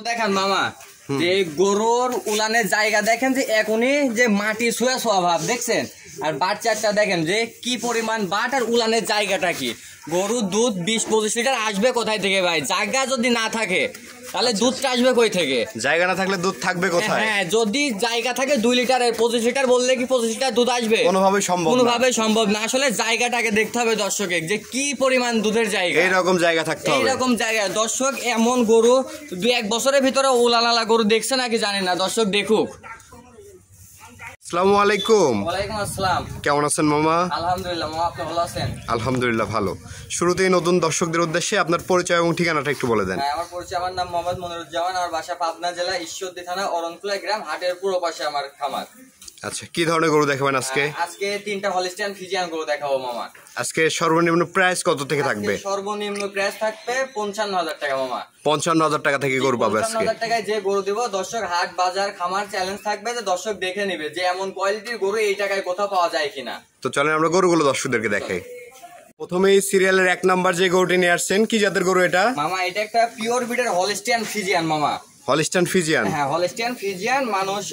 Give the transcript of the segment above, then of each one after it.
দেখেন মামা যে গরুর উলানের জায়গা দেখেন যে এখনই যে মাটি ছুঁয়া স্বভাব দেখছেন, আর বাচ্চাটা দেখেন যে কি পরিমাণ বাট আর উলানের জায়গাটা কি। গরুর দুধ 20-25 লিটার আসবে কোথায় থেকে ভাই? জায়গা যদি না থাকে তাহলে দুধটা আসবে কই থেকে? জায়গা না থাকলে দুধ থাকবে কোথায়? হ্যাঁ, যদি জায়গা থাকে 2 লিটারের 25 লিটার বললে কি 25 লিটার দুধ আসবে? কোনোভাবে সম্ভব না। আসলে জায়গাটাকে দেখতে হবে দর্শকের যে কি পরিমাণ দুধের জায়গা। এইরকম জায়গা থাকতে হবে, এইরকম জায়গা। দর্শক এমন গরু 2-1 বছরের ভিতরে উলানালা গরু দেখছে নাকি জানি না, দর্শক দেখুক। আসসালামু আলাইকুম। ওয়ালাইকুম আসসালাম। কেমন আছেন মামা? আলহামদুলিল্লাহ মামা, আপনি ভালো আছেন? আলহামদুলিল্লাহ ভালো। শুরুতেই নতুন দর্শকদের উদ্দেশ্যে আপনার পরিচয় এবং ঠিকানাটা একটু বলে দেন। আমার পরিচয়, আমার নাম মোহাম্মদ মনিরুজ্জামান, আমার বাসা পাবনা জেলা ঈশ্বরদী থানা অরণকুলা গ্রাম, হাটের পুরো পাশে আমার খামার। আচ্ছা, কি ধরনের গরু দেখাবেন আজকে? আজকে 3টা হলিস্টিয়ান ফ্রিজিয়ান গরু দেখাবো মামা। আজকে সর্বনিম্ন প্রাইস কত থেকে থাকবে? সর্বনিম্ন প্রাইস থাকবে 55,000 টাকা মামা। 55,000 টাকা থেকে গরু পাবে আজকে। 55,000 টাকায় যে গরু দিব দর্শক, হাট বাজার খামার চ্যালেঞ্জ থাকবে যে দর্শক দেখে নেবে যে এমন কোয়ালিটির গরু এই টাকায় কোথাও পাওয়া যায় কিনা। তো চলেন আমরা গরুগুলো দর্শকদেরকে দেখাই। প্রথমেই সিরিয়ালের 1 নাম্বার যে গরুটি নিয়ে আসছেন, কি জাতের গরু এটা? মামা এটা একটা পিওর ব্রিডের হলিস্টিয়ান ফ্রিজিয়ান মামা। Holstein Friesian? হ্যাঁ, হলিস্টিয়ান ফ্রিজিয়ান। মানুষ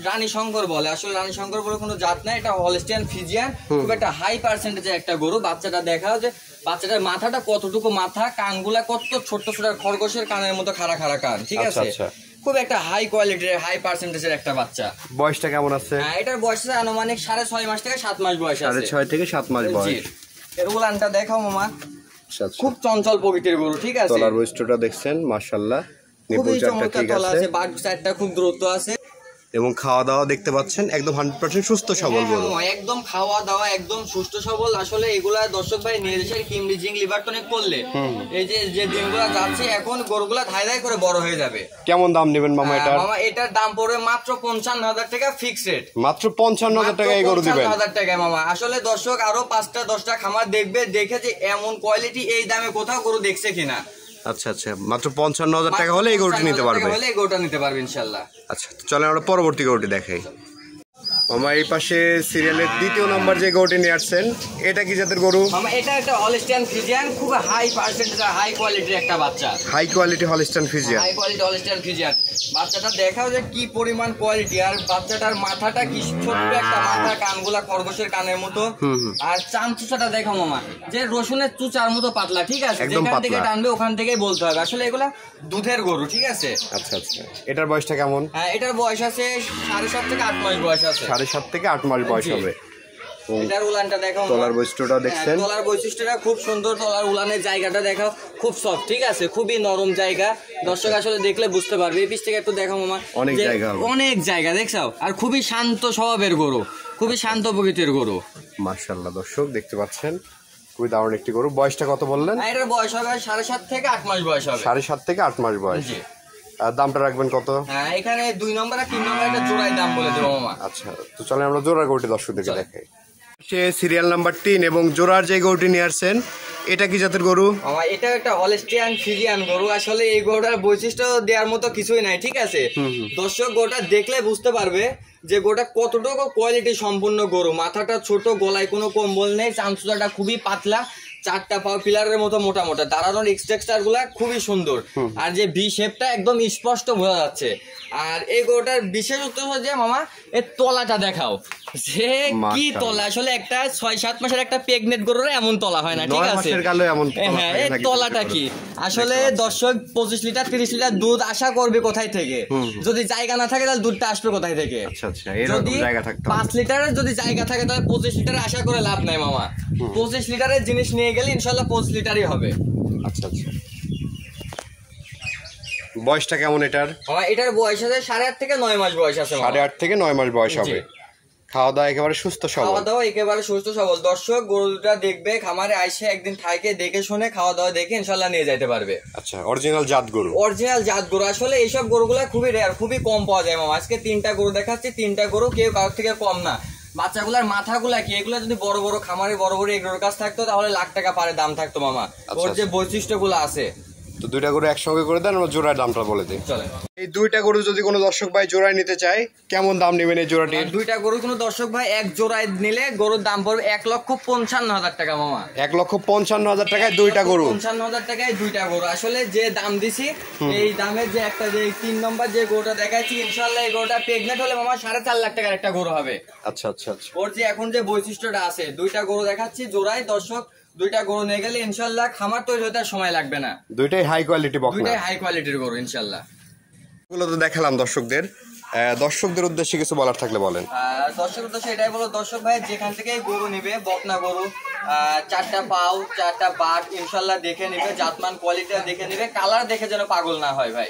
রানী শঙ্কর বলে, আসলে রানী শঙ্কর বলে কোনো জাত না, এটা হলিস্টিয়ান ফ্রিজিয়ান। খুব একটা হাই পার্সেন্টেজের একটা গরু। বাচ্চাটা দেখাও যে বাচ্চাটার মাথাটা কতটুকু মাথা, কানগুলা কত ছোট ছোট খরগোশের কানের মতো খাড়া খাড়া কান, ঠিক আছে? খুব একটা হাই কোয়ালিটির হাই পার্সেন্টেজের একটা বাচ্চা। বয়সটা কেমন আছে? হ্যাঁ, এটার বয়স আছে আনুমানিক 6.5 মাস থেকে 7 মাস বয়স আছে। 6.5 থেকে 7 মাস বয়স। এর উলানটা দেখাও মামা, খুব চঞ্চল প্রকৃতির গরু, ঠিক আছে? তলার বৈশিষ্ট্যটা দেখছেন, মাশাআল্লাহ নিপুল চারটা ঠিক আছে, বাট সাইডটা খুব দ্রুত আছে এবং খাওয়া দাওয়া দেখতে পাচ্ছেন একদম 100% সুস্থ সবল গরু। একদম খাওয়া দাওয়া একদম সুস্থ সবল। আসলে এগুলা দর্শক ভাই নিজেদের কিমরিজিং লিভারটনে করলে এই যে দিনগুলা যাচ্ছে এখন গরুগুলা ধাই ধাই করে বড় হয়ে যাবে। কেমন দাম নেবেন মামা এটা? মামা এটার দাম পড়বে মাত্র 55,000 টাকা ফিক্সড রেট। মাত্র 55,000 টাকা এই গরু দিবেন? 55,000 টাকা মামা। আসলে দর্শক আরো 5টা 10টা খামার দেখবে, দেখে যে এমন কোয়ালিটি এই দামে কোথাও গরু দেখছে কিনা। আচ্ছা আচ্ছা, মাত্র 55,000 টাকা হলে এই গরুটি নিতে পারবে? হলে এই গরুটা নিতে পারবে ইনশাআল্লাহ। আচ্ছা, চলেন আমরা পরবর্তী গরুটি দেখাই। মামা এই পাশে সিরিয়ালের 2য় নাম্বার যে গরুটি নিয়ে আসছেন, এটা কি জাতের গরু? মামা এটা একটা হলিস্টিয়ান ফ্রিজিয়ান, খুব হাই পার্সেন্টেজ হাই কোয়ালিটির একটা বাচ্চা। High quality Holstein Friesian? High quality Holstein Friesian. বাচ্চাটা দেখাও যে কি পরিমাণ কোয়ালিটি, আর বাচ্চাটার মাথাটা কি ছোট্ট একটা মাথা, কানগুলা খরগোশের কানের মতো, আর চামচুচাটা দেখো মামা যে রসুনের চুচার মতো পাতলা, ঠিক আছে? যেখান থেকে টানবে ওখান থেকেই বলতে হবে। আসলে এগুলা দুধের গরু, ঠিক আছে? আচ্ছা আচ্ছা, এটার বয়সটা কেমন? হ্যাঁ, এটার বয়স আছে 7.5 থেকে 8 মাস বয়স আছে। 7.5 থেকে 8 মাস বয়স হবে। এটার উলানটা দেখো, তলার বৈশিষ্ট্যটা দেখছেন? তলার বৈশিষ্ট্যটা খুব সুন্দর। তলার উলানের জায়গাটা দেখো খুব সফট, ঠিক আছে? খুবই নরম জায়গা। দর্শক আসলে দেখলে বুঝতে পারবে। এই পিছ থেকে একটু দেখো মামা, অনেক জায়গা দেখছাও, আর খুবই শান্ত স্বভাবের গরু, খুবই শান্ত প্রকৃতির গরু। মাশাআল্লাহ, দর্শক দেখতে পাচ্ছেন খুবই দারুণ একটি গরু। বয়সটা কত বললেন? এটার বয়স হবে 7.5 থেকে 8 মাস বয়স হবে। 7.5 থেকে 8 মাস বয়স। আর দামটা রাখবেন কত? হ্যাঁ, এখানে 2 নম্বর আর 3 নম্বর একটা জোড়াই দাম বলে দেবো মামা। আচ্ছা, তো চলেন আমরা জোড়ার গরুটি দর্শকদেরকে দেখাই। সে সিরিয়াল নাম্বার 3 এবং জোড়ার যে গরুটি নিয়ে আসছেন, এটা কি জাতের গরু? এটা একটা হলিস্টিয়ান ফ্রিজিয়ান গরু। আসলে এই গরুটার বৈশিষ্ট্য দেওয়ার মতো কিছুই নাই, ঠিক আছে? দর্শক গরুটা দেখলে বুঝতে পারবে যে গরুটা কতটুকু কোয়ালিটি সম্পূর্ণ গরু। মাথাটা ছোট, গলায় কোনো কম্বল নেই, চামচুটাটা খুবই পাতলা, 4টা পাও পিলারের মতো মোটা মোটা, দাঁড়ানোর এক্সট্রাকচার গুলা খুবই সুন্দর, আর যে ভি শেপটা একদম স্পষ্ট বোঝা যাচ্ছে। আর এই গরুটার বিশেষত্ব হচ্ছে মামা এর তলাটা দেখাও যে কি তলা। আসলে একটা 6-7 মাসের একটা প্রেগনেন্ট গরুর এমন তলা হয় না, ঠিক আছে? হ্যাঁ, এই তলাটা কি আসলে দর্শক 25 লিটার 30 লিটার দুধ আশা করবে কোথায় থেকে? যদি জায়গা না থাকে তাহলে দুধটা আসবে কোথায় থেকে? যদি 5 লিটারের যদি জায়গা থাকে তাহলে 25 লিটার আশা করে লাভ নাই মামা। 25 লিটারের জিনিস নিয়ে গেলে ইনশাল্লাহ 25 লিটারই হবে। আচ্ছা আচ্ছা, বয়সটা কেমন এটার? এটার বয়স আছে 8.5 থেকে 9 মাস বয়স আছে। 8.5 থেকে 9 মাস বয়স হবে। খাওয়া দাওয়া একেবারে সুস্থ সবল? খাওয়া দাওয়া একেবারে সুস্থ সবল। দর্শক গরুটা দেখবে খামারে আইসে একদিন থাকে, দেখে শুনে খাওয়া দাওয়া দেখে ইনশাল্লাহ নিয়ে যাইতে পারবে। আচ্ছা, অরিজিনাল জাত গরু? অরিজিনাল জাত গরু। আসলে এইসব গরুগুলা খুবই রেয়ার, খুবই কম পাওয়া যায় মামা। আজকে 3টা গরু দেখাচ্ছি, 3টা গরু কেউ কারোর থেকে কম না। বাচ্চাগুলার মাথাগুলা কি, এগুলা যদি বড় বড় খামারে বড় বড় এগুলোর কাছ থাকতো তাহলে লাখ টাকা পারে দাম থাকতো মামা। ওর যে বৈশিষ্ট্য গুলো আছে, তো দুইটা গরু একসঙ্গে করে দেন, আমরা জোড়ার দামটা বলে দিই। চলে। এই দুইটা গরু যদি কোনো দর্শক ভাই জোড়ায় নিতে চায় কেমন দাম নেবেন এই জোড়াটির? দুইটা গরু কোনো দর্শক ভাই এক জোড়ায় নিলে গরুর দাম পড়বে 1,55,000 টাকা মামা। 1,55,000 টাকায় দুইটা গরু? 55,000 টাকায় দুইটা গরু। আসলে যে দাম দিছি এই দামের যে একটা যে 3 নম্বর যে গরুটা দেখাচ্ছি ইনশাআল্লাহ এই গরুটা প্রেগনেন্ট হলে মামা 4.5 লাখ টাকার একটা গরু হবে। আচ্ছা আচ্ছা আচ্ছা। ওর যে এখন যে বৈশিষ্ট্যটা আছে দুইটা গরু দেখাচ্ছি জোড়ায়, দর্শক দুইটা গরু নিয়ে গেলে ইনশাআল্লাহ খামার তৈরি হতে আর সময় লাগবে না। দুইটাই হাই কোয়ালিটি বকনা? দুইটাই হাই কোয়ালিটির গরু ইনশাআল্লাহ। এগুলো তো দেখালাম দর্শকদের, দর্শকদের উদ্দেশ্যে কিছু বলার থাকলে বলেন। দর্শক উদ্দেশ্যে এটাই বলো, দর্শক ভাই যেখান থেকে গরু নিবে বকনা গরু 4টা পাও 4টা বাট ইনশাআল্লাহ দেখে নিবে, জাতমান কোয়ালিটি দেখে নিবে, কালার দেখে যেন পাগল না হয় ভাই।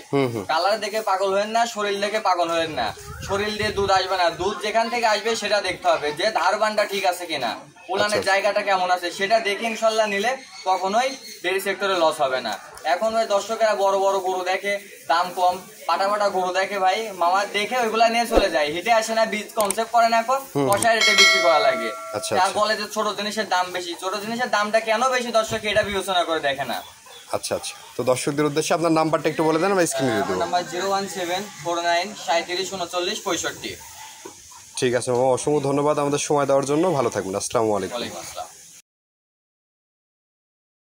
কালার দেখে পাগল হবেন না, শরীর দেখে পাগল হবেন না। শরীর দিয়ে দুধ আসবে না, দুধ যেখান থেকে আসবে সেটা দেখতে হবে যে ধারবানটা ঠিক আছে কিনা, উলানের জায়গাটা কেমন আছে সেটা দেখে ইনশাআল্লাহ নিলে কখনোই ডেয়ারি সেক্টরে লস হবে না। এখন ওই দর্শকেরা বড় বড় গরু দেখে, দাম কম, পাটা পাটা গরু দেখে ভাই মামা, দেখে ওইগুলা নিয়ে চলে যায়, হিটে আসে না, বীজ কনসেপ্ট করে না, এখন কষায় রেটে বিক্রি করা লাগে। আর বলে যে ছোট জিনিসের দাম বেশি, ছোট জিনিসের দামটা কেন বেশি দর্শক এটা বিবেচনা করে দেখে না। আচ্ছা আচ্ছা, তো দর্শকদের উদ্দেশ্যে আপনার নাম্বারটা একটু বলে দেন, আমরা স্ক্রিনে দিয়ে দেব। নাম্বার 01749373965। ঠিক আছে মামা, অসংখ্য ধন্যবাদ আমাদের সময় দেওয়ার জন্য, ভালো থাকবেন, আসসালামু আলাইকুম। ওয়ালাইকুম আসসালাম।